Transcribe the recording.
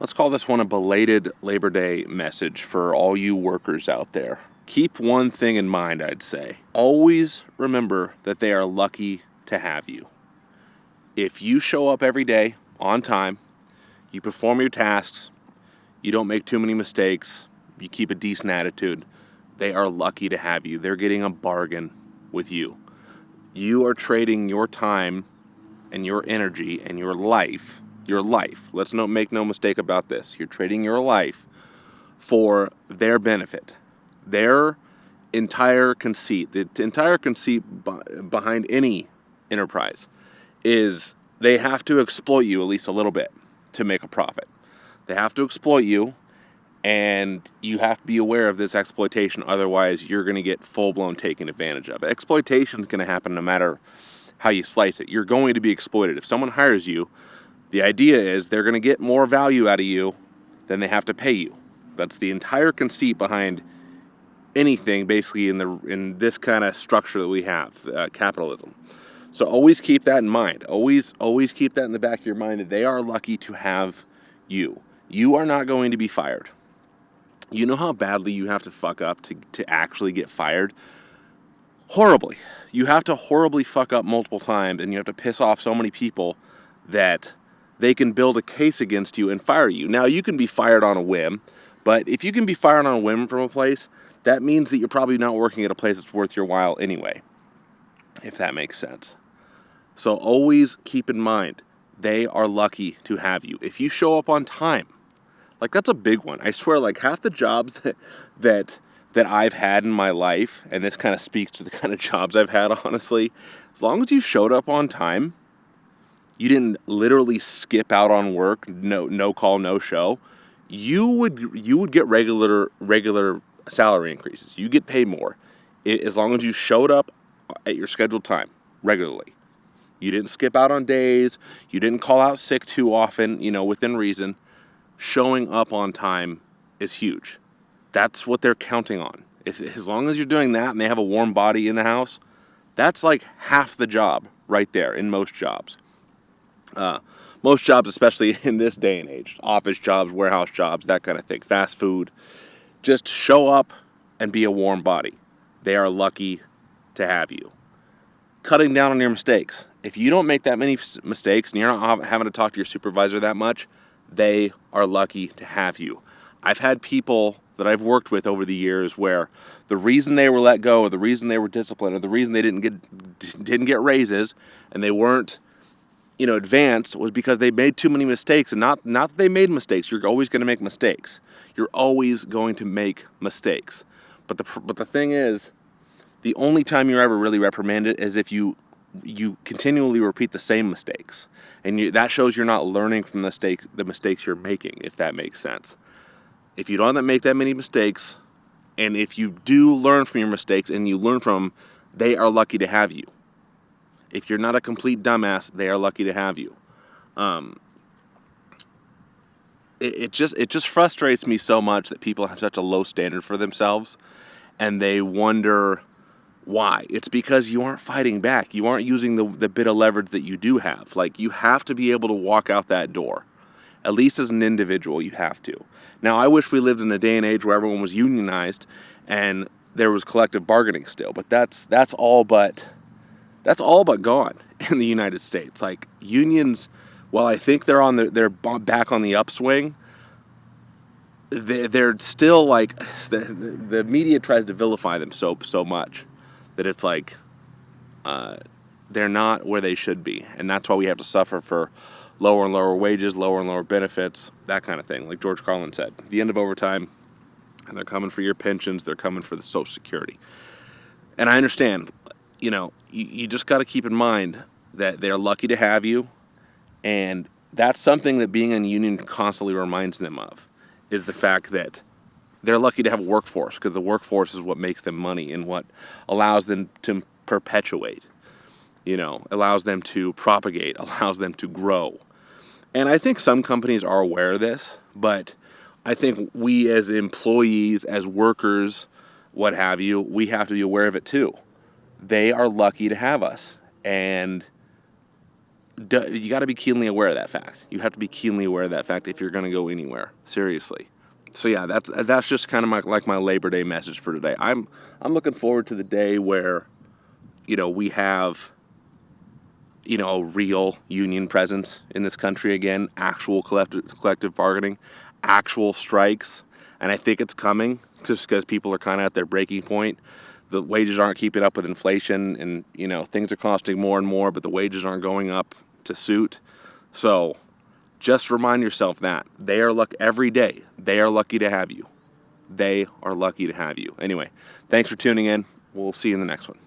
Let's call this one a belated Labor Day message for all you workers out there. Keep one thing in mind, I'd say. Always remember that they are lucky to have you. If you show up every day on time, you perform your tasks, you don't make too many mistakes, you keep a decent attitude, they are lucky to have you. They're getting a bargain with you. You are trading your time and your energy and your life. Let's make no mistake about this. You're trading your life for their benefit. Their entire conceit, the entire conceit behind any enterprise is they have to exploit you at least a little bit to make a profit. They have to exploit you, and you have to be aware of this exploitation. Otherwise, you're going to get full-blown taken advantage of. Exploitation is going to happen no matter how you slice it. You're going to be exploited. If someone hires you, the idea is they're going to get more value out of you than they have to pay you. That's the entire conceit behind anything, basically, in this kind of structure that we have, capitalism. So always keep that in mind. Always keep that in the back of your mind that they are lucky to have you. You are not going to be fired. You know how badly you have to fuck up to actually get fired? Horribly. You have to horribly fuck up multiple times, and you have to piss off so many people that they can build a case against you and fire you. Now, you can be fired on a whim, but if you can be fired on a whim from a place, that means that you're probably not working at a place that's worth your while anyway, if that makes sense. So always keep in mind, they are lucky to have you. If you show up on time, like that's a big one. I swear, like half the jobs that I've had in my life, and this kind of speaks to the kind of jobs I've had, honestly, as long as you showed up on time, you didn't literally skip out on work, no call, no show, you would get regular salary increases. You get paid more as long as you showed up at your scheduled time regularly. You didn't skip out on days. You didn't call out sick too often, within reason. Showing up on time is huge. That's what they're counting on. As long as you're doing that and they have a warm body in the house, that's like half the job right there in most jobs. Most jobs, especially in this day and age, office jobs, warehouse jobs, that kind of thing, fast food, just show up and be a warm body. They are lucky to have you. Cutting down on your mistakes. If you don't make that many mistakes and you're not having to talk to your supervisor that much, they are lucky to have you. I've had people that I've worked with over the years where the reason they were let go, or the reason they were disciplined, or the reason they didn't get raises and they weren't advanced was because they made too many mistakes. And not that they made mistakes. You're always going to make mistakes. You're always going to make mistakes. But the thing is, the only time you're ever really reprimanded is if you continually repeat the same mistakes. And that shows you're not learning from the mistakes you're making, if that makes sense. If you don't make that many mistakes, and if you do learn from your mistakes and you learn from them, they are lucky to have you. If you're not a complete dumbass, they are lucky to have you. It just frustrates me so much that people have such a low standard for themselves, and they wonder why. It's because you aren't fighting back. You aren't using the bit of leverage that you do have. Like, you have to be able to walk out that door. At least as an individual, you have to. Now, I wish we lived in a day and age where everyone was unionized and there was collective bargaining still, but that's all but gone in the United States. Like, unions, while I think they're back on the upswing, they're still like, the media tries to vilify them so much that it's like they're not where they should be. And that's why we have to suffer for lower and lower wages, lower and lower benefits, that kind of thing. Like George Carlin said, the end of overtime, and they're coming for your pensions, they're coming for the Social Security. And I understand, you just got to keep in mind that they're lucky to have you, and that's something that being in a union constantly reminds them of, is the fact that they're lucky to have a workforce, because the workforce is what makes them money and what allows them to perpetuate, allows them to propagate, allows them to grow. And I think some companies are aware of this, but I think we as employees, as workers, what have you, we have to be aware of it too. They are lucky to have us. And You got to be keenly aware of that fact. You have to be keenly aware of that fact if you're going to go anywhere. Seriously. So yeah, that's just kind of my Labor Day message for today. I'm looking forward to the day where, we have, a real union presence in this country again, actual collective bargaining, actual strikes, and I think it's coming just because people are kind of at their breaking point. The wages aren't keeping up with inflation, and things are costing more and more, but the wages aren't going up to suit. So just remind yourself that they are every day. They are lucky to have you. They are lucky to have you. Anyway, thanks for tuning in. We'll see you in the next one.